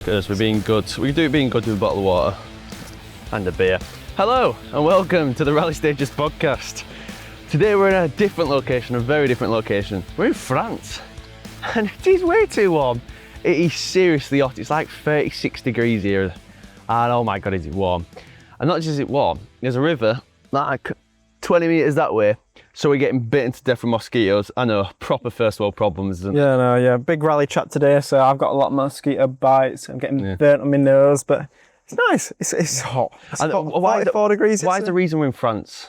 Because we're being good. We do being good with a bottle of water and a beer. Hello and welcome to the Rally Stages podcast. Today we're in a different location, a very different location. We're in France and it is way too warm. It is seriously hot. It's like 36 degrees here and oh my god, is it warm. And not just is it warm, there's a river like 20 metres that way. So we're getting bitten to death from mosquitoes. I know, proper first world problems. Yeah, big rally chat today, so I've got a lot of mosquito bites. I'm getting burnt on my nose, but it's nice. It's hot. It's hot. 44 degrees. Why is the reason we're in France?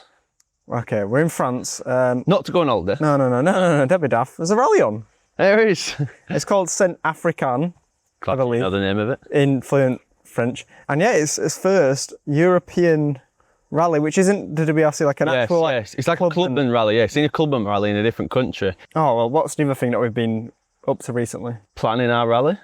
Okay, we're in France. Not to go on holiday. No, Debbie Daff. There's a rally on. There is. It's called Saint African, I believe. You know the name of it? In fluent French. And yeah, it's first European rally, which isn't the WRC, like an actual... Yes, it's like a Clubman rally, yeah. It's in a Clubman rally in a different country. Oh, well, what's the other thing that we've been up to recently? Planning our rally.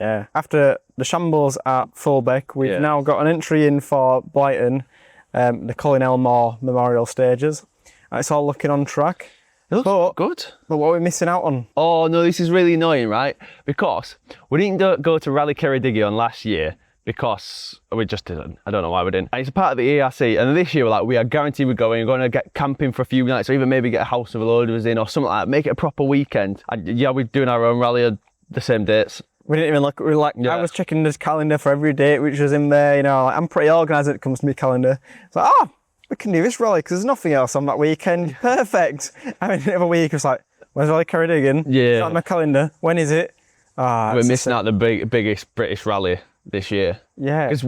Yeah. After the shambles at Fulbeck, we've now got an entry in for Brighton, the Colin Elmore Memorial Stages. It's all looking on track. It looks good. But what are we missing out on? Oh, no, this is really annoying, right? Because we didn't go to Rally Ceredigion last year because we just didn't. I don't know why we didn't. And it's a part of the ERC. And this year, we're like, we are guaranteed we're going to get camping for a few nights, or even maybe get a house with a load of us in or something like that. Make it a proper weekend. And yeah, we're doing our own rally at the same dates. We didn't even look. We were like, I was checking this calendar for every date which was in there. You know, like, I'm pretty organised when it comes to my calendar. It's like, we can do this rally because there's nothing else on that weekend. Perfect. I mean, every week it's like, where's Rally Ceredigion? Yeah. It's on my calendar. When is it? We're missing out the biggest British rally this year. Yeah. Because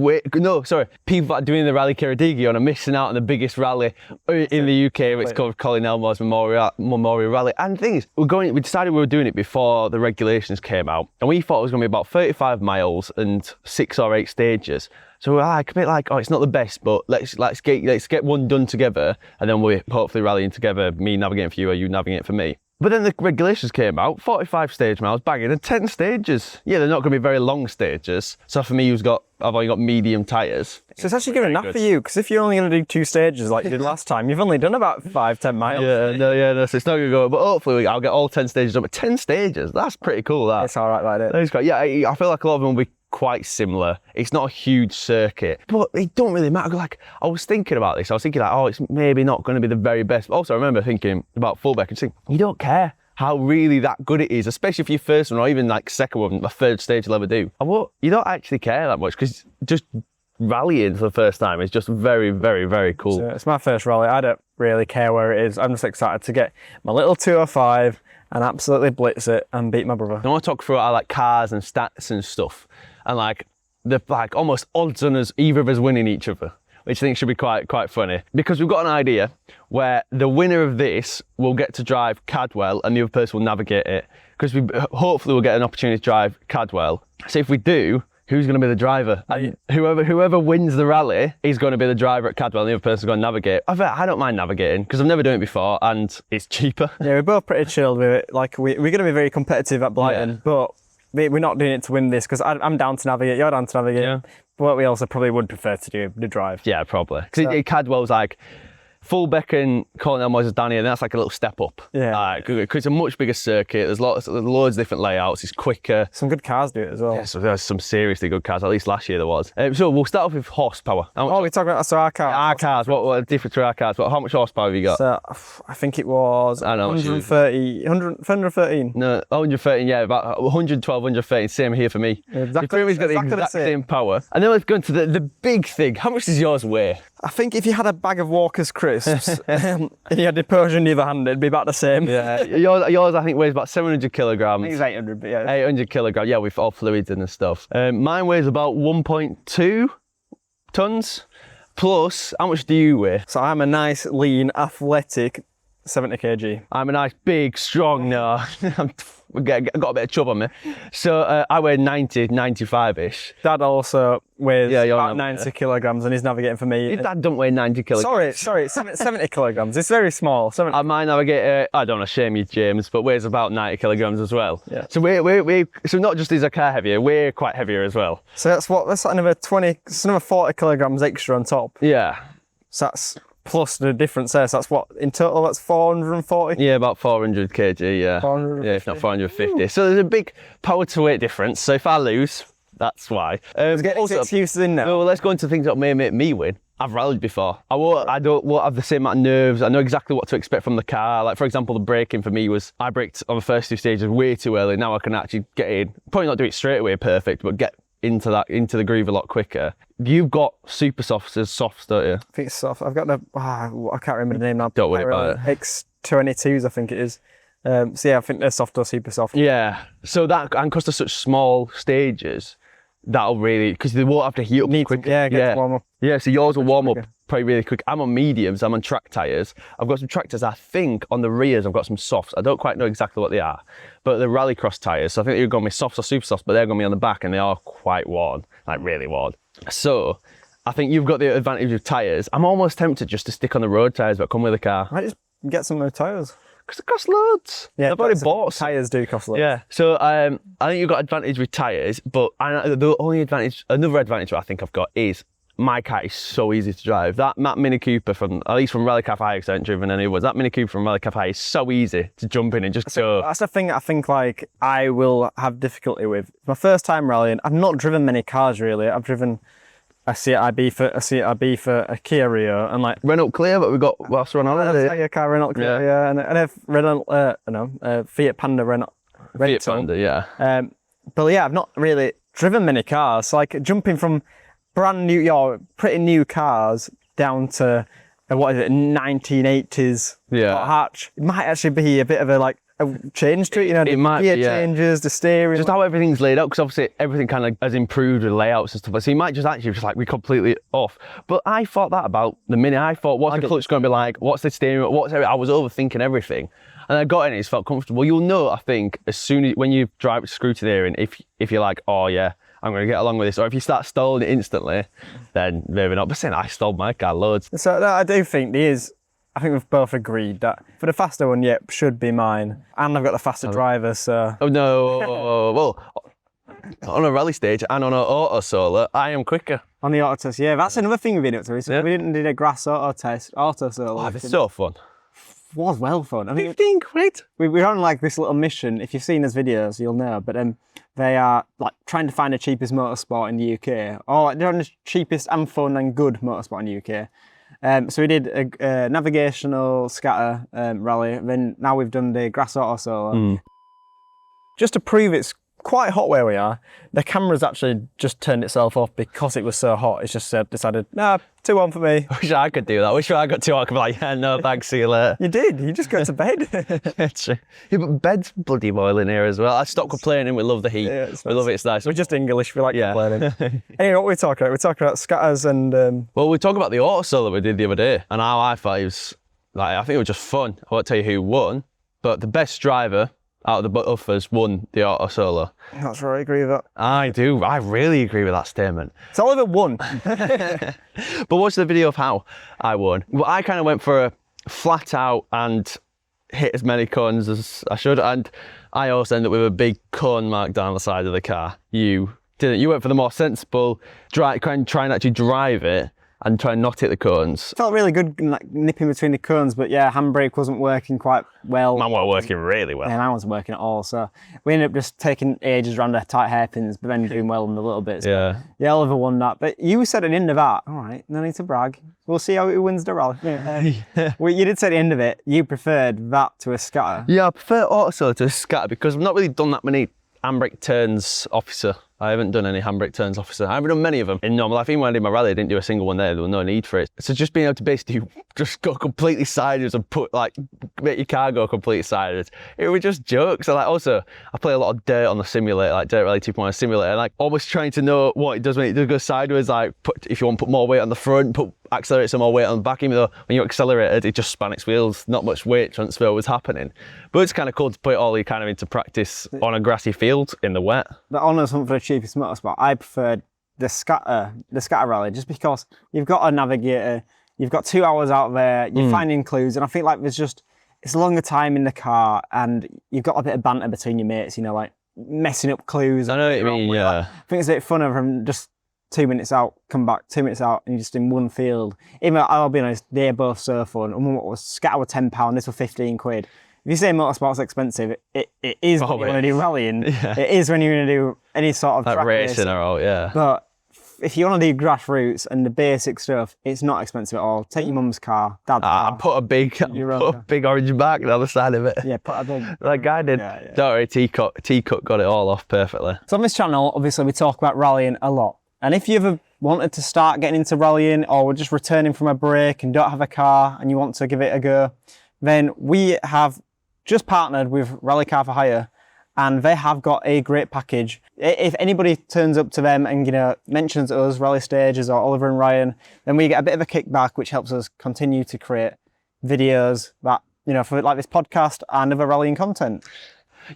people that are doing the Rally Ceredigion are missing out on the biggest rally in the UK. It's called Colin Elmore's Memorial Rally. And the thing is, we decided we were doing it before the regulations came out, and we thought it was going to be about 35 miles and 6 or 8 stages. So we're like a bit like, it's not the best, but let's get one done together, and then we're hopefully rallying together, me navigating for you or you navigating for me. But then the regulations came out, 45 stage miles, banging, and 10 stages. Yeah, they're not going to be very long stages. So for me, I've only got medium tyres. So it's actually good enough for you, because if you're only going to do 2 stages like you did last time, you've only done about 5-10 miles. No, so it's not going to go. But hopefully I'll get all 10 stages done. But 10 stages, that's pretty cool, that. It's all right like that. It's great. Yeah, I feel like a lot of them will be quite similar. It's not a huge circuit, but it don't really matter. Like, I was thinking about this. I was thinking like, it's maybe not going to be the very best. But also, I remember thinking about Fulbeck and thinking, you don't care how really that good it is, especially if your first one or even like second one, the third stage you'll ever do. You don't actually care that much because just rallying for the first time is just very, very, very cool. So it's my first rally. I don't really care where it is. I'm just excited to get my little 205 and absolutely blitz it and beat my brother. I want to talk through our like cars and stats and stuff, and like the like almost odds on us either of us winning each other, which I think should be quite funny, because we've got an idea where the winner of this will get to drive Cadwell and the other person will navigate it, because we hopefully will get an opportunity to drive Cadwell. So if we do, who's going to be the driver? And whoever wins the rally is going to be the driver at Cadwell and the other person's going to navigate. I don't mind navigating because I've never done it before and it's cheaper. Yeah, we're both pretty chilled with it. Like we're going to be very competitive at Brighton, but we're not doing it to win this, because I'm down to navigate, you're down to navigate. Yeah. But we also probably would prefer to do the drive. Yeah, probably. Because Cadwell's like, Fulbeck and Colin Elmore's is down here, and that's like a little step up. Yeah. Because it's a much bigger circuit, there's loads of different layouts, it's quicker. Some good cars do it as well. Yeah, so there's some seriously good cars, at least last year there was. So we'll start off with horsepower. We're talking about our cars. Our cars, what are different to our cars? How much horsepower have you got? So I think it was 113. No, 113, yeah, about 112, 113, same here for me. Exactly. You've got the exact same power. And then let's go into the big thing. How much does yours weigh? I think if you had a bag of Walker's crisps and you had the Persian in the other hand, it'd be about the same. Yeah, yours I think weighs about 700 kilograms. I think it's 800, but yeah. 800 kilograms, yeah, with all fluids in and stuff. Mine weighs about 1.2 tons. Plus, how much do you weigh? So I'm a nice, lean, athletic 70 kg. I'm a nice, big, strong, I've got a bit of chub on me. So I weigh 90, 95-ish. Dad also weighs about 90 kilograms and he's navigating for me. Your dad don't weigh 90 kilograms. Sorry, 70 kilograms. It's very small. I might navigate, I don't want to shame you, James, but weighs about 90 kilograms as well. Yeah. So so not just is a car heavier, we're quite heavier as well. So that's another 40 kilograms extra on top. Yeah. So that's plus the difference there. So that's what, in total, that's 440? Yeah, about 400 kg, yeah. 450? Yeah, if not 450. Ooh. So there's a big power to weight difference. So if I lose, That's why. Let's get these excuses in now. No, let's go into things that may make me win. I've rallied before. I won't have the same amount of nerves. I know exactly what to expect from the car. Like, for example, the braking for me was, I braked on the first 2 stages way too early. Now I can actually get in. Probably not do it straight away perfect, but get into the groove a lot quicker. You've got super softs as softs, don't you? I think it's soft. I've got the, I can't remember the name now. Don't worry about it. X22s, I think it is. So yeah, I think they're soft or super soft. Yeah. So that, and because they're such small stages, that'll really, because they won't have to heat up quick. Get to warm up. Yeah, so yours will warm up probably really quick. I'm on mediums, I'm on track tyres. I've got some track tyres, I think on the rears I've got some softs. I don't quite know exactly what they are, but they're rallycross tyres. So I think they're going to be softs or super softs, but they're going to be on the back and they are quite worn, like really worn. So I think you've got the advantage of tyres. I'm almost tempted just to stick on the road tyres that come with the car. I just get some of the tyres. Because they cost loads. Yeah, I've already bought some. Tyres do cost loads. Yeah, so I think you've got advantage with tyres, but another advantage I think I've got is my car is so easy to drive. That Mini Cooper at least from Rally Car FIA, because I haven't driven any others, that Mini Cooper from Rally Car FIA is so easy to jump in and just go. That's the thing I think like I will have difficulty with. It's my first time rallying. I've not driven many cars really. I've driven a Seat IB for a Kia Rio and like Renault Clio, but we got whilst we're on holiday. A car Renault Clio, yeah, and a Renault, Fiat Panda Renault. Fiat Panda, yeah. But yeah, I've not really driven many cars. So like jumping from brand new, pretty new cars down to what is it, 1980s hatch. It might actually be a bit of a change to it, you know, the gear changes, the steering. Just how everything's laid out, because obviously everything kind of has improved with layouts and stuff. So you might just actually be completely off. But I thought that about the Mini. I thought, what's the clutch going to be like? What's the steering? I was overthinking everything. And I got in it, it felt comfortable. You'll know, I think, as soon as when you drive screw to there, and if you're like, oh yeah, I'm going to get along with this, or if you start stalling it instantly, then maybe not. But saying I stalled my car loads. So I do think I think we've both agreed that for the faster one, should be mine. And I've got the faster driver, so. Oh no, well, on a rally stage and on an auto solo, I am quicker. On the auto test, yeah, that's another thing we've been up to recently. We didn't do a grass auto test, auto solo. Oh, it's so fun. It was well fun. I mean, 15 quid. We're on like this little mission. If you've seen those videos, you'll know. But they are like trying to find the cheapest motorsport in the UK. Or they're on the cheapest and fun and good motorsport in the UK. So we did a navigational scatter rally. Then now we've done the grass auto solo. Just to prove it's quite hot where we are, the camera's actually just turned itself off because it was so hot. It's just decided, nah, 2-1 for me. I wish I could do that. I wish I got 2 I could be like, yeah, no, thanks, see you later. You did. You just go to bed. Yeah, but bed's bloody boiling here as well. I stopped complaining. We love the heat. Yeah, we love it. It's nice. We're just English. We like complaining. Anyway, what are we talking about? We're talking about scatters and... Well, we talk about the auto solo we did the other day and how I thought it was, I think it was just fun. I won't tell you who won, but the best driver out of the buffers won the auto solo. That's right, I agree with that. I do. I really agree with that statement. It's Oliver won. But watch the video of how I won. Well, I kind of went for a flat out and hit as many cones as I should, and I also ended up with a big cone mark down the side of the car. You didn't. You went for the more sensible, try and actually drive it and try and not hit the cones. Felt really good like nipping between the cones, but yeah, handbrake wasn't working quite well. Mine wasn't working really well. Yeah, mine wasn't working at all, so we ended up just taking ages around the tight hairpins, but then doing well in the little bits. Yeah. Yeah, Oliver won that, but you said at the end of that, all right, no need to brag. We'll see how it wins the rally. Well, you did say at the end of it, you preferred that to a scatter. Yeah, I prefer auto solo to a scatter because I've not really done that many handbrake turns officer. I haven't done any handbrake turns officer. I haven't done many of them in normal life. Even when I did my rally, I didn't do a single one there. There was no need for it. So just being able to basically just go completely sideways and make your car go completely sideways. It was just jokes. And also, I play a lot of dirt on the simulator, like Dirt Rally 2.1 simulator, and always trying to know what it does when it does go sideways. If you want to put more weight on the front, accelerate some more weight on the back, even though when you accelerated, it just span its wheels, not much weight transfer was happening. But it's kind of cool to put it all kind of into practice on a grassy field in the wet. The honours hunt for the cheapest motorsport, I preferred the scatter rally, just because you've got a navigator, you've got 2 hours out there, you're finding clues, and I feel like it's a longer time in the car, and you've got a bit of banter between your mates, you know, like messing up clues. I know what you mean, yeah. I think it's a bit funner from just 2 minutes out, come back, 2 minutes out, and you're just in one field. Even though, I'll be honest, they're both so fun. And what was scatter was £10, this was 15 quid. you say motorsport's expensive, it is when you want to do rallying. Yeah. It is when you're going to do any sort of track racing or all, yeah. But if you want to do grassroots and the basic stuff, it's not expensive at all. Take your mum's car, dad's car. Put a big orange back on the other side of it. Yeah, put a big... Like guy did. Yeah. Don't worry, T-Cut got it all off perfectly. So on this channel, obviously we talk about rallying a lot. And if you ever wanted to start getting into rallying, or we're just returning from a break and don't have a car and you want to give it a go, then we have just partnered with Rally Car for Hire, and they have got a great package. If anybody turns up to them and mentions us, Rally Stages or Oliver and Ryan, then we get a bit of a kickback, which helps us continue to create videos that for like this podcast and other rallying content.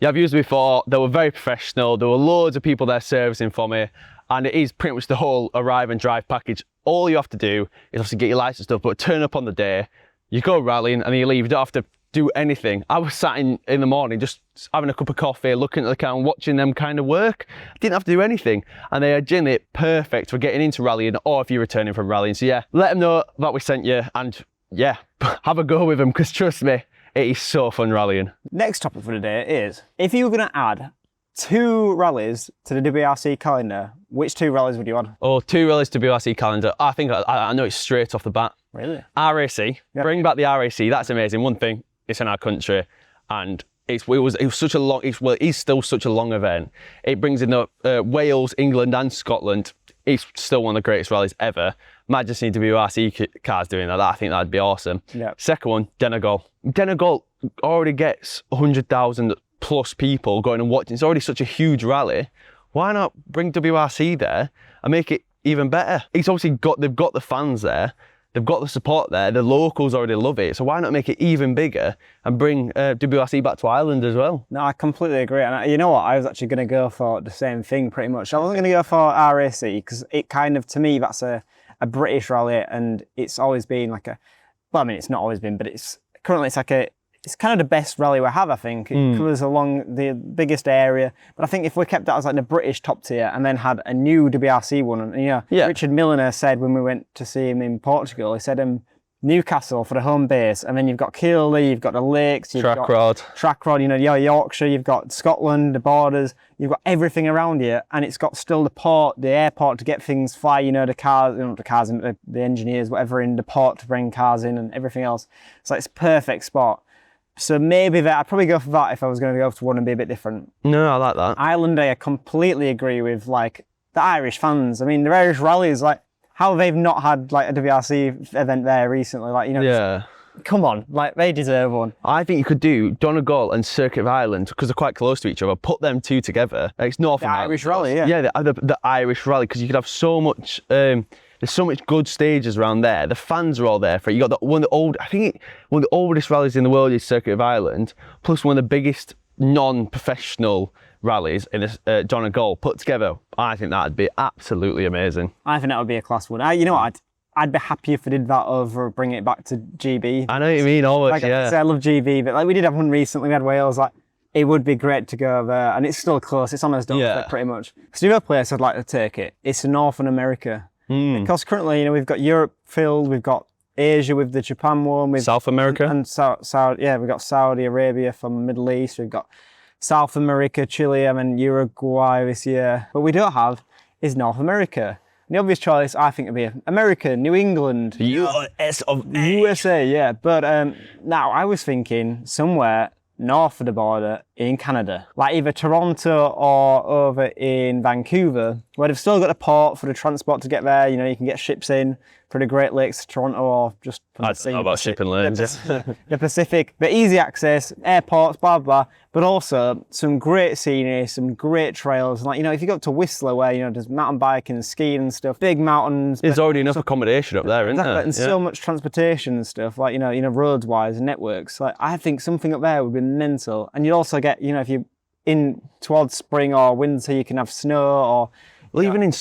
Yeah, I've used it before. They were very professional. There were loads of people there servicing for me, and it is pretty much the whole arrive and drive package. All you have to do is obviously get your license stuff, but turn up on the day, you go rallying, and then you leave. You don't have to do anything. I was sat in the morning just having a cup of coffee, looking at the car and watching them kind of work. I didn't have to do anything, and they are generally perfect for getting into rallying, or if you're returning from rallying. So yeah, let them know that we sent you, and yeah, have a go with them, because trust me, it is so fun rallying. Next topic for today is, if you were going to add 2 rallies to the WRC calendar, which 2 rallies would you add? Oh, 2 rallies to WRC calendar. I think I know it straight off the bat. Really? RAC. Yep. Bring back the RAC. That's amazing. One thing, it's in our country, and it was such a long. It is still such a long event. It brings in Wales, England, and Scotland. It's still one of the greatest rallies ever. Imagine seeing WRC cars doing that. I think that'd be awesome. Yep. Second one, Donegal. Donegal already gets 100,000 plus people going and watching. It's already such a huge rally. Why not bring WRC there and make it even better? It's obviously they've got the fans there. They've got the support there. The locals already love it. So why not make it even bigger and bring WRC back to Ireland as well? No, I completely agree. And you know what? I was actually going to go for the same thing pretty much. I wasn't going to go for RAC because it kind of, to me, that's a British rally, and it's always been like well, I mean, it's not always been, but it's kind of the best rally we have, I think. It covers along the biggest area. But I think if we kept that as like the British top tier and then had a new WRC one, and Richard Milliner said when we went to see him in Portugal, he said Newcastle for the home base, and then you've got Keighley, you've got the Lakes, you've got Track Rod, Yorkshire, you've got Scotland, the borders, you've got everything around you, and it's got still the airport to get things fly, the cars, the engineers, whatever in the port to bring cars in and everything else. So it's a perfect spot. So maybe I'd probably go for that if I was going to go for one and be a bit different. No, I like that. Ireland, I completely agree with, like, the Irish fans. I mean, the Irish rallies, like, how they've not had, like, a WRC event there recently. Like, yeah. Come on, like, they deserve one. I think you could do Donegal and Circuit of Ireland, because they're quite close to each other. Put them 2 together. It's Northern Irish Rally, yeah. Yeah, the Irish Rally, because you could have so much... there's so much good stages around there. The fans are all there for it. You got one of the oldest rallies in the world is Circuit of Ireland, plus one of the biggest non-professional rallies in Donegal put together. I think that'd be absolutely amazing. I think that would be a class one. You know what? I'd be happy if we did that over bring it back to GB. I know what you mean, always, like, yeah. I love GB, but like we did have one recently. We had Wales. Like, it would be great to go there, and it's still close. It's on us doorstep pretty much. So the other place I'd like to take it's Northern America. Because currently, we've got Europe filled, we've got Asia with the Japan one, with South America, and we've got Saudi Arabia from the Middle East, we've got South America, Chile, Uruguay this year. What we don't have is North America. And the obvious choice, I think, would be America, New England, US of A. USA, yeah. But now I was thinking somewhere north of the border in Canada, like either Toronto or over in Vancouver, where they've still got a port for the transport to get there. You can get ships in for the Great Lakes, Toronto, or just from the sea. I don't know about shipping lanes. The Pacific, but easy access, airports, blah, blah, but also some great scenery, some great trails. Like, if you go up to Whistler, where, there's mountain biking and skiing and stuff, big mountains. There's already enough accommodation up there, isn't there? And so much transportation and stuff, like, roads-wise and networks. Like, I think something up there would be mental. And you'd also get, if you're in towards spring or winter, you can have snow or... Well, even in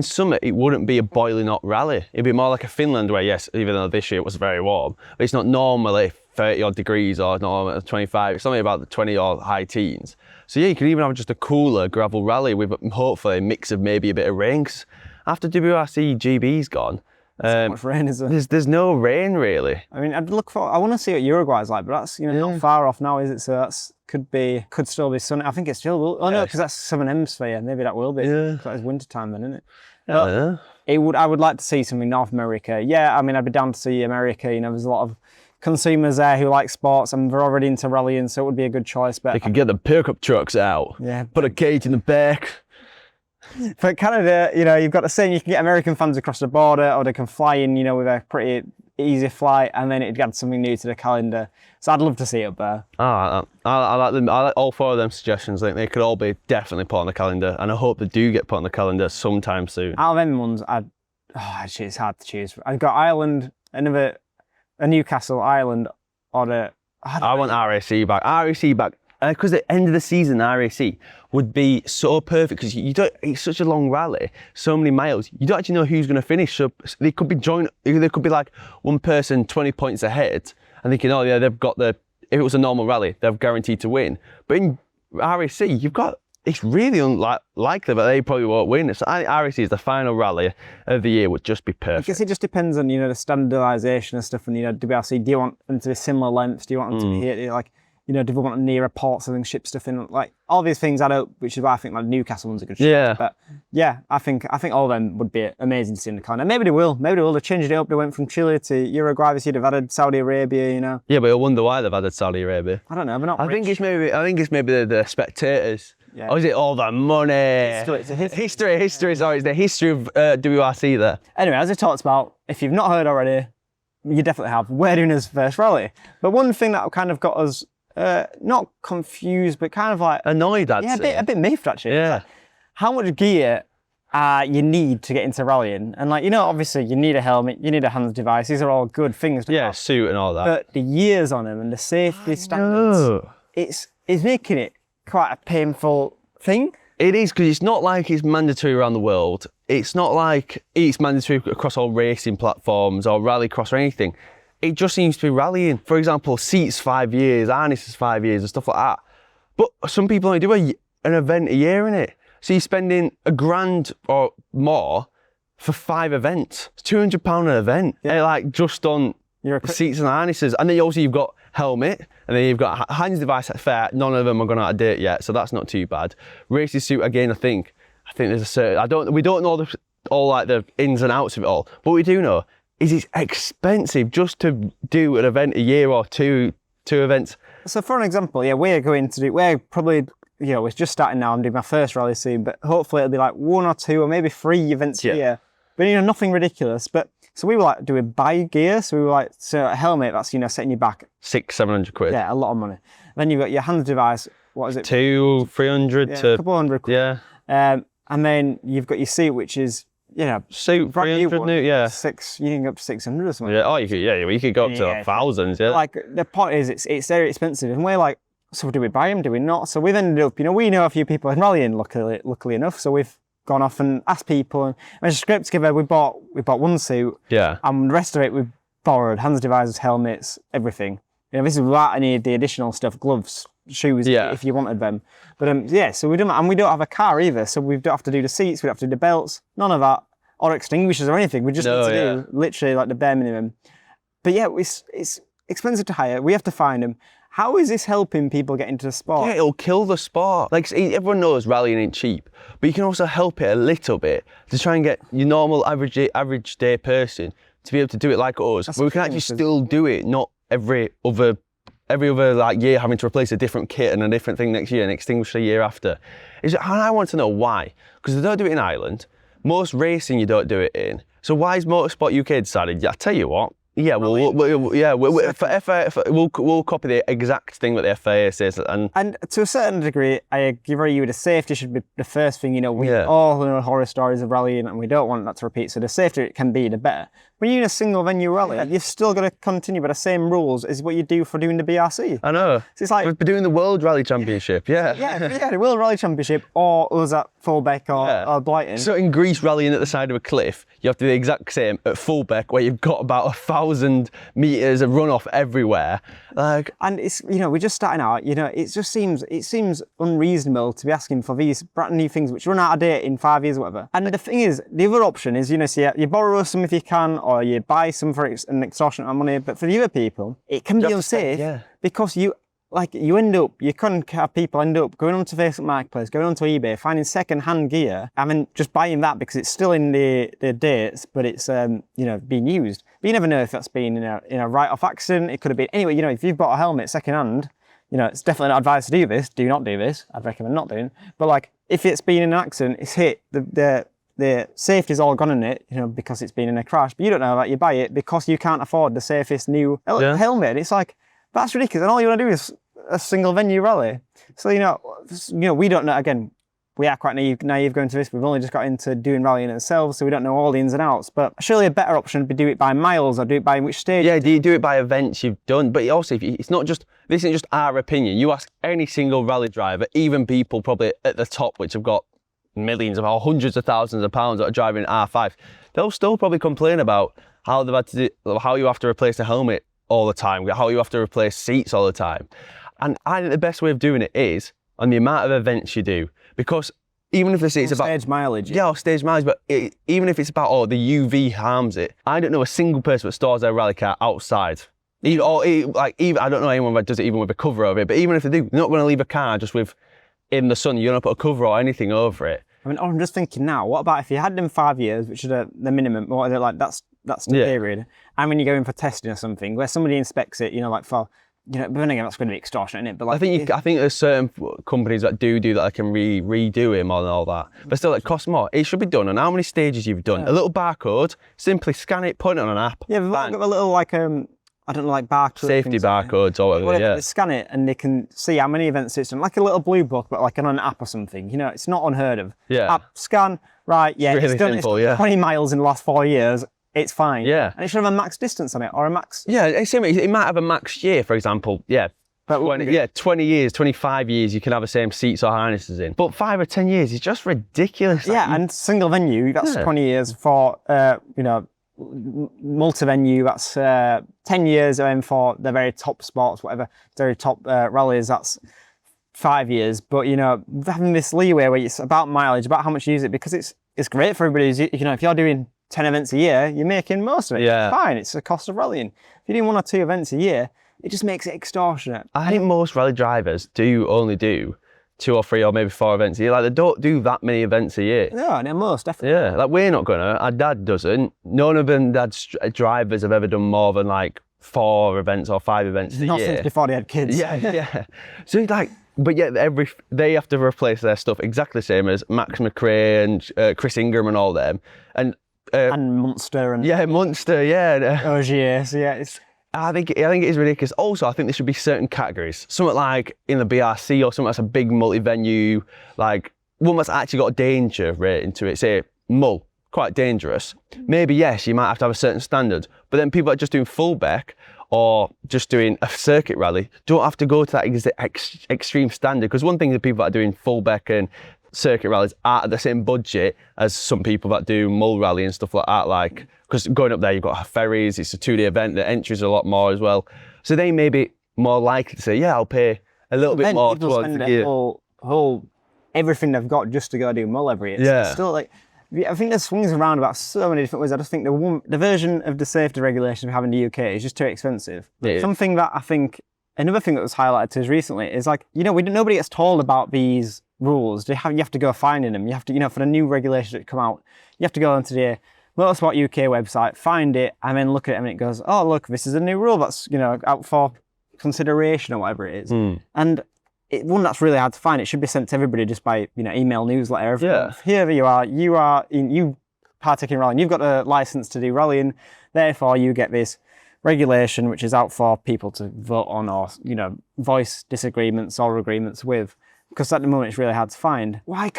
summer, it wouldn't be a boiling hot rally. It'd be more like a Finland where, yes, even though this year it was very warm, but it's not normally 30 odd degrees or normally 25. It's something about the 20 or high teens. So yeah, you could even have just a cooler gravel rally with hopefully a mix of maybe a bit of rain. 'Cause after WRC GB's gone, So much rain, is there? There's no rain really. I mean, I want to see what Uruguay's like, but that's not far off now, is it? So that's could still be sunny. I think it still will. Oh no, because that's Southern Hemisphere. Maybe that will be. Yeah. It's winter time then, isn't it? Yeah. I would like to see something North America. Yeah, I mean, I'd be down to see America. There's a lot of consumers there who like sports and they're already into rallying, so it would be a good choice. But they could get the pickup trucks out. Yeah. Put a cage in the back. For Canada, you've got the same. You can get American fans across the border, or they can fly in, with a pretty easy flight, and then it'd add something new to the calendar. So I'd love to see it up there. I like them. I like all 4 of them suggestions. I think they could all be definitely put on the calendar, and I hope they do get put on the calendar sometime soon. Out of them ones, actually, it's hard to choose. I've got Ireland, a Newcastle, Ireland, or I want RAC back. RAC back. Because at the end of the season, RAC would be so perfect because it's such a long rally, so many miles. You don't actually know who's going to finish. So they could be there could be like one person 20 points ahead and thinking, oh yeah, they've got if it was a normal rally, they're guaranteed to win. But in RAC, it's really unlikely that they probably won't win. So I think RAC is the final rally of the year would just be perfect. I guess it just depends on, the standardisation and stuff and, WRC. Do you want them to be similar lengths? Do you want them to be here? Do we want them near a port so they can ship stuff in? Like, all these things add up, which is why I think Newcastle one's a good shot. Yeah. But yeah, I think all of them would be amazing to see in the calendar. Maybe they will. They changed it up. They went from Chile to Uruguay. They've added Saudi Arabia, Yeah, but I wonder why they've added Saudi Arabia. I don't know. They're not rich. I think it's maybe the spectators. Yeah. Or is it all the money? It's a history. Sorry, it's the history of WRC there. Anyway, as I talked about, if you've not heard already, you definitely have. We're doing his first rally. But one thing that kind of got us not confused, but kind of like annoyed, I'd say. a bit miffed actually. Yeah. Like, how much gear you need to get into rallying? And obviously you need a helmet, you need a hands device. These are all good things to have. Suit and all that. But the years on them and the safety standards, it's making it quite a painful thing. It is, because it's not like it's mandatory around the world. It's not like it's mandatory across all racing platforms or rallycross or anything. It just seems to be rallying. For example, seats 5 years, harnesses 5 years and stuff like that. But some people only do an event a year in it. So you're spending $1,000 or more for 5 events. It's £200 an event. Yeah. Just on seats and harnesses. And then you've got helmet, and then you've got hands device at fair. None of them are gone out of date yet, so that's not too bad. Racing suit, again, I think there's a certain, we don't know all the ins and outs of it all, but we do know is it's expensive just to do an event a year or two events. So for an example, we're probably, it's just starting now. I'm doing my first rally soon, but hopefully it'll be like 1 or 2 or maybe 3 events a year. But nothing ridiculous. But so we were doing buy gear. So we were a helmet that's setting you back £600-700. Yeah, a lot of money. Then you've got your hands device. What is it? 200-300 to a couple £100. Yeah. And then you've got your seat, which is suit 300 new, you can go up to 600 or something. Yeah, you could go up to thousands. Yeah. The point is, it's very expensive, and we're like, so do we buy them? Do we not? So we've ended up, we know a few people in rallying, luckily enough. So we've gone off and asked people, and when scraped together, we bought one suit. Yeah. And the rest of it we borrowed: hands devices, helmets, everything. This is without any of the additional stuff, gloves, shoes, if you wanted them. But so we don't, and we don't have a car either, so we don't have to do the seats, we don't have to do the belts, none of that, or extinguishers or anything. We just need to do literally the bare minimum. But it's expensive to hire. We have to find them. How is this helping people get into the sport? Yeah, it'll kill the sport. Everyone knows rallying ain't cheap, but you can also help it a little bit to try and get your normal average day person to be able to do it like us. But we can actually still do it, not every other year having to replace a different kit and a different thing next year and extinguish the year after. And I want to know why. Because they don't do it in Ireland. Most racing you don't do it in. So why is Motorsport UK decided, I tell you what, we'll copy the exact thing that the FIA says. And to a certain degree, I agree with the safety should be the first thing. We all know horror stories of rallying, and we don't want that to repeat. So the safer it can be, the better. When you're in a single venue rally, you've still got to continue by the same rules as what you do for doing the BRC. I know. So it's like we're doing the World Rally Championship, the World Rally Championship, or us at Fullbeck or Blighton. So in Greece, rallying at the side of a cliff, you have to do the exact same at Fullbeck, where you've got about 1,000 meters of runoff everywhere. And it's we're just starting out. It seems unreasonable to be asking for these brand new things which run out of date in 5 years or whatever. And the thing is, the other option is so you borrow some if you can, or you buy some for an extortionate amount of money. But for the other people, it can be unsafe because you can have people end up going onto Facebook Marketplace, going onto eBay, finding second-hand gear, and then just buying that because it's still in the dates, but it's being used. But you never know if that's been in a write-off accident. It could have been anyway. If you've bought a helmet second-hand, it's definitely not advised to do this. Do not do this. I'd recommend not doing. But like if it's been in an accident, it's hit the safety's all gone in it, because it's been in a crash. But you don't know that. You buy it because you can't afford the safest new helmet. It's like. That's ridiculous, and all you want to do is a single venue rally. So we don't know. Again, we are quite naive going to this. We've only just got into doing rallying ourselves, so we don't know all the ins and outs. But surely a better option would be do it by miles or do it by which stage. Yeah, do you do it by events you've done? But also, it's not just this isn't just our opinion. You ask any single rally driver, even people probably at the top, which have got millions or hundreds of thousands of pounds that are driving R5, they'll still probably complain about how they've had to do, how you have to replace a helmet all the time, how you have to replace seats all the time. And I think the best way of doing it is on the amount of events you do, because even if it's about stage mileage, or stage mileage, but even if it's about the UV harms it, I don't know a single person that stores their rally car outside. Even I don't know anyone that does it even with a cover over it. But even if they do, they're not going to leave a car just with in the sun. You're going to put a cover or anything over it. I mean, I'm just thinking now. What about if you had them 5 years, which is the minimum? What are they like? That's the period. And when you go in for testing or something, where somebody inspects it, but then again, that's going to be extortionate, isn't it? But like, I think there's certain companies that do that I can redo him and all that. But still, it costs more. It should be done on how many stages you've done. A little barcode, simply scan it, put it on an app. Yeah, we've got a little barcode. Safety barcodes or whatever, They scan it and they can see how many events it's done. Like a little blue book, but like on an app or something. It's not unheard of. Yeah. App, scan, right, yeah, it's really simple, it's done 20 miles in the last 4 years. It's fine. Yeah. And it should have a max distance on it or a max. Yeah, it might have a max year, for example. Yeah. But 20 years, 25 years, you can have the same seats or harnesses in. But 5 or 10 years is just ridiculous. Yeah, and single venue, that's 20 years for, multi-venue, that's 10 years for the very top sports, whatever, very top rallies, that's 5 years. But, having this leeway where it's about mileage, about how much you use it, because it's great for everybody. If you're doing 10 events a year, you're making most of it. Yeah. It's fine, it's the cost of rallying. If you're doing 1 or 2 events a year, it just makes it extortionate. I think most rally drivers only do 2 or 3 or maybe 4 events a year. Like, they don't do that many events a year. No, they're most, definitely. Yeah, like we're not gonna. Our dad doesn't. None of them dad's drivers have ever done more than like 4 events or 5 events a year. Not since before they had kids. Yeah. So but yet they have to replace their stuff exactly the same as Max McRae and Chris Ingram and all them. And Munster and Munster, Ogier. So yeah, I think it is ridiculous. Also, I think there should be certain categories. Something like in the BRC or something that's a big multi-venue, like one that's actually got a danger rating to it. Say Mull, quite dangerous. Maybe yes, you might have to have a certain standard. But then people that are just doing fullback or just doing a circuit rally don't have to go to that extreme standard. Because one thing the people that are doing fullback and circuit rallies are at the same budget as some people that do Mull rally and stuff like that. Like, because going up there, you've got ferries, it's a 2-day event, the entries are a lot more as well. So they may be more likely to say, yeah, I'll pay a little bit more towards the gear. Whole everything they've got just to go do Mull every year. It's still like, I think there's swings around about so many different ways. I just think the version of the safety regulations we have in the UK is just too expensive. Something that I think, another thing that was highlighted to us recently is like, nobody gets told about these rules. You have to go finding them. You have to, for the new regulations that come out, you have to go onto the Motorsport UK website, find it, and then look at it, and it goes, oh, look, this is a new rule that's, out for consideration or whatever it is. And one that's really hard to find. It should be sent to everybody just by, email newsletter. Yeah. Here you partake in rallying. You've got a license to do rallying. Therefore, you get this regulation, which is out for people to vote on or, voice disagreements or agreements with. Because at the moment, it's really hard to find. Why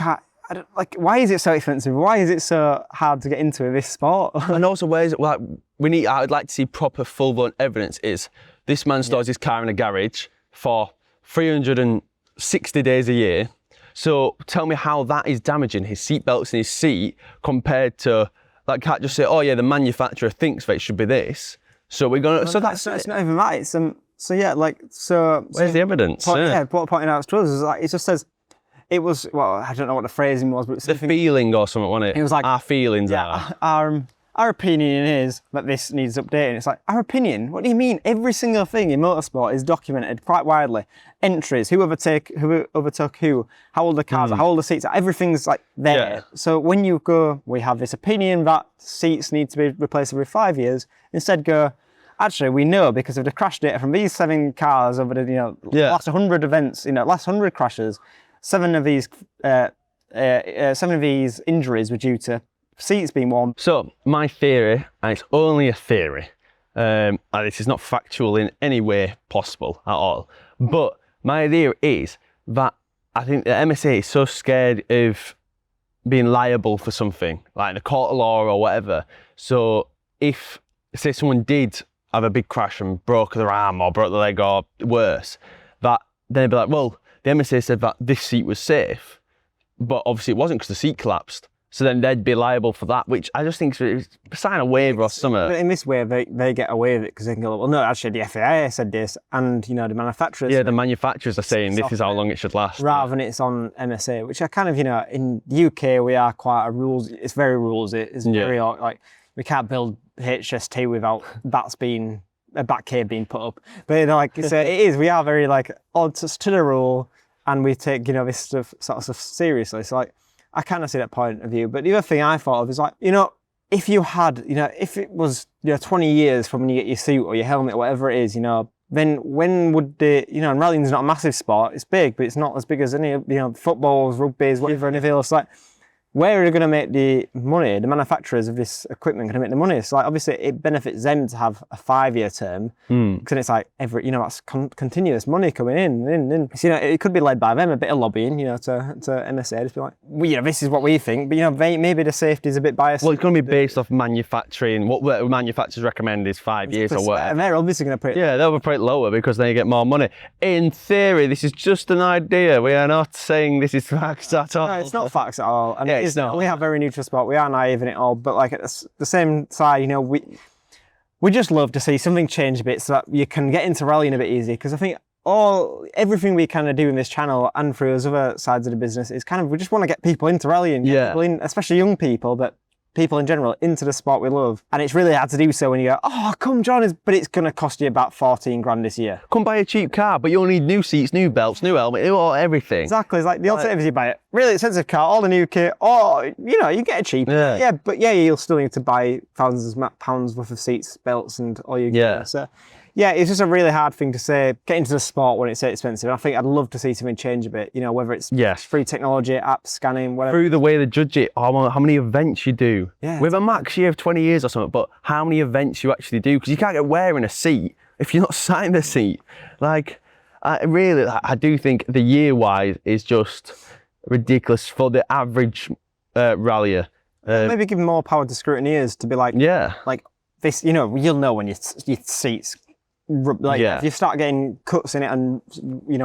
is it so expensive? Why is it so hard to get into this sport? And also, where is it? Like, I would like to see proper full-blown evidence. Is this man stores his car in a garage for 360 days a year? So tell me how that is damaging his seat belts and his seat compared to, like, can't just say, oh yeah, the manufacturer thinks that it should be this. So we're gonna. It's not even that. It's where's the evidence? Pointing out to us is like, it just says. It was, I don't know what the phrasing was, but it's the feeling or something, wasn't it? It was like our feelings are. Our our opinion is that this needs updating. It's like, our opinion? What do you mean? Every single thing in motorsport is documented quite widely. Entries, who overtook who, how old the cars are, how old the seats are, everything's like there. Yeah. So when you go, we have this opinion that seats need to be replaced every 5 years, instead go, actually, we know because of the crash data from these 7 cars over the last 100 events, last 100 crashes, 7 of these injuries were due to seats being worn. So my theory, and it's only a theory, and this is not factual in any way possible at all, but my idea is that I think the MSA is so scared of being liable for something, like in a court of law or whatever. So if, say, someone did have a big crash and broke their arm or broke their leg or worse, that then they'd be like, well, the MSA said that this seat was safe, but obviously it wasn't because the seat collapsed. So then they'd be liable for that, which I just think is sign a waiver or something. But in this way, they get away with it because they can go, well, no, actually the FIA said this, and the manufacturers. Yeah, the manufacturers are saying this is how long it should last. Rather than it's on MSA, which I kind of, in the UK we are quite a rules. It's very rules. It's very like we can't build HST without that's being a back cave being put up. But so it is. We are very like odds to the rule, and we take this stuff sort of stuff seriously. So like. I kind of see that point of view, but the other thing I thought of is like, if you had, if it was, 20 years from when you get your suit or your helmet or whatever it is, then when would and rallying's not a massive sport, it's big, but it's not as big as any, footballs, rugby's, whatever, anything else. Like, where are they going to make the money? The manufacturers of this equipment going to make the money? So like, obviously it benefits them to have a 5-year term, because it's like every, that's continuous money coming in. So, it could be led by them, a bit of lobbying, to MSA, just be like, this is what we think, but maybe the safety is a bit biased. Well, it's going to be based off manufacturing. What manufacturers recommend is 5 years or whatever. And they're obviously going to put it. Yeah, they'll put it lower because then you get more money. In theory, this is just an idea. We are not saying this is facts at all. No, it's not facts at all. And it's not. We have very neutral sport. We are naive in it all, but like at the same side, we just love to see something change a bit so that you can get into rallying a bit easier. Because I think everything we kind of do in this channel and through those other sides of the business is kind of, we just want to get people into rallying, people in, especially young people, but people in general into the sport we love. And it's really hard to do so when you go, oh, come join us, but it's going to cost you about 14 grand this year. Come buy a cheap car, but you only need new seats, new belts, new helmet, everything. Exactly. It's like the alternative is you buy a really expensive car, all the new kit, or, you get a cheap. Yeah, but you'll still need to buy thousands of pounds worth of seats, belts, and all your gear. So, yeah, it's just a really hard thing to say, get into the sport when it's so expensive. And I think I'd love to see something change a bit, whether it's free technology, apps, scanning, whatever. Through the way they judge it, how many events you do. Yeah. With a max year of 20 years or something, but how many events you actually do, because you can't get wearing a seat if you're not signing the seat. Like, I do think the year-wise is just ridiculous for the average rallyer. Maybe give more power to scrutineers to be like, like this, you'll know when your seats, if you start getting cuts in it and,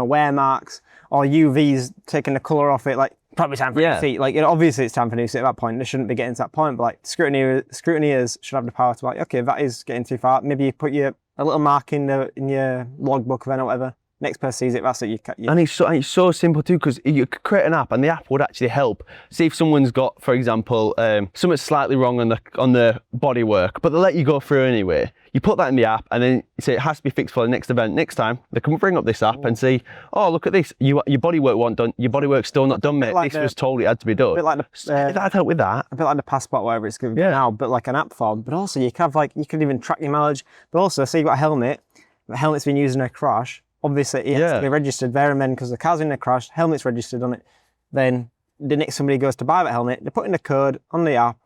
wear marks or UVs taking the colour off it, like probably time for a new seat. Like, obviously it's time for a new seat at that point. They shouldn't be getting to that point, but like scrutineers should have the power to like, okay, that is getting too far. Maybe you put a little mark in your logbook event or whatever. Next person sees it, that's it. And it's so simple too, because you could create an app, and the app would actually help. See if someone's got, for example, something slightly wrong on the bodywork, but they let you go through anyway. You put that in the app, and then you say it has to be fixed for the next event. Next time they can bring up this app and see, oh, look at this, your bodywork wasn't done. Your bodywork's still not done, mate. Like this was told it had to be done. A bit like that'd help with that. A bit like the passport, whatever it's given now, but like an app form. But also you can have you can even track your mileage. But also, say you've got a helmet. The helmet's been used in a crash. Obviously, it has to be registered there and then because the car's in a crash, helmet's registered on it. Then the next somebody goes to buy that helmet, they put in the code on the app,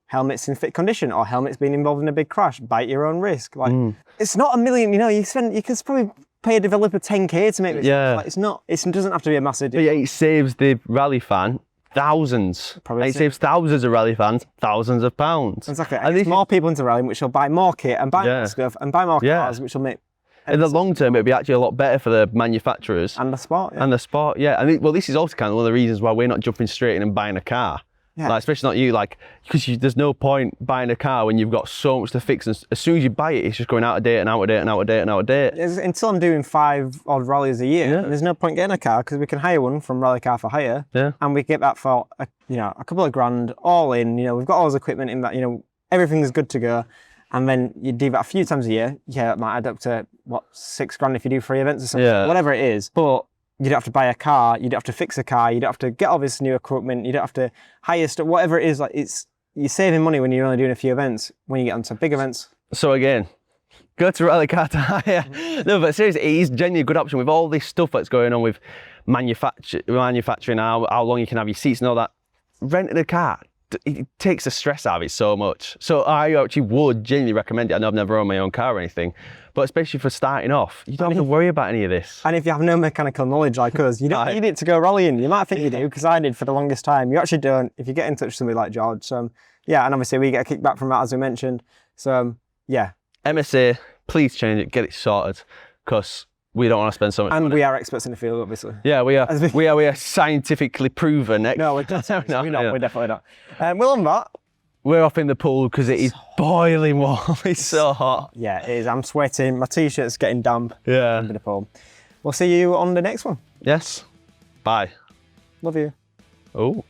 helmet's in fit condition, or helmet's been involved in a big crash, buy at your own risk. Like, it's not a million, you can probably pay a developer 10k to make this. Like, it doesn't have to be a massive deal. Yeah, it saves the rally fan thousands. Probably it saves thousands of rally fans thousands of pounds. Exactly. And it's more people into rallying, which will buy more kit and buy more stuff and buy more cars, which will make. In the long term, it'd be actually a lot better for the manufacturers. And the sport, And the sport, And this is also kind of one of the reasons why we're not jumping straight in and buying a car. Like, especially not you, because there's no point buying a car when you've got so much to fix. And as soon as you buy it, it's just going out of date and out of date and out of date and out of date. Until I'm doing 5 odd rallies a year, there's no point getting a car because we can hire one from Rally Car for Hire. And we get that for, a couple of grand all in. We've got all this equipment in that, everything's good to go. And then you do that a few times a year. Yeah, it might add up to, what, £6,000 if you do 3 events or something, whatever it is. But you don't have to buy a car, you don't have to fix a car, you don't have to get all this new equipment, you don't have to hire stuff, whatever it is. Like, you're saving money when you're only doing a few events. When you get onto big events. So again, go to Rally Car to hire. No, but seriously, it is genuinely a good option with all this stuff that's going on with manufacturing, how long you can have your seats and all that. Renting a car, it takes the stress out of it so much. So I actually would genuinely recommend it. I know I've never owned my own car or anything, but especially for starting off, you don't have to worry about any of this. And if you have no mechanical knowledge like us, you don't need it to go rallying. You might think you do, because I did for the longest time. You actually don't if you get in touch with somebody like George. So yeah, and obviously we get a kickback from that, as we mentioned. So yeah. MSA, please change it, get it sorted, because we don't want to spend so much money. And we are experts in the field, obviously. Yeah, we are. We are scientifically proven. No, we're not. We're definitely not. Well, on that, we're off in the pool because it is boiling warm. It's so hot. Yeah, it is. I'm sweating. My t-shirt's getting damp. Yeah. In the pool. We'll see you on the next one. Yes. Bye. Love you. Oh.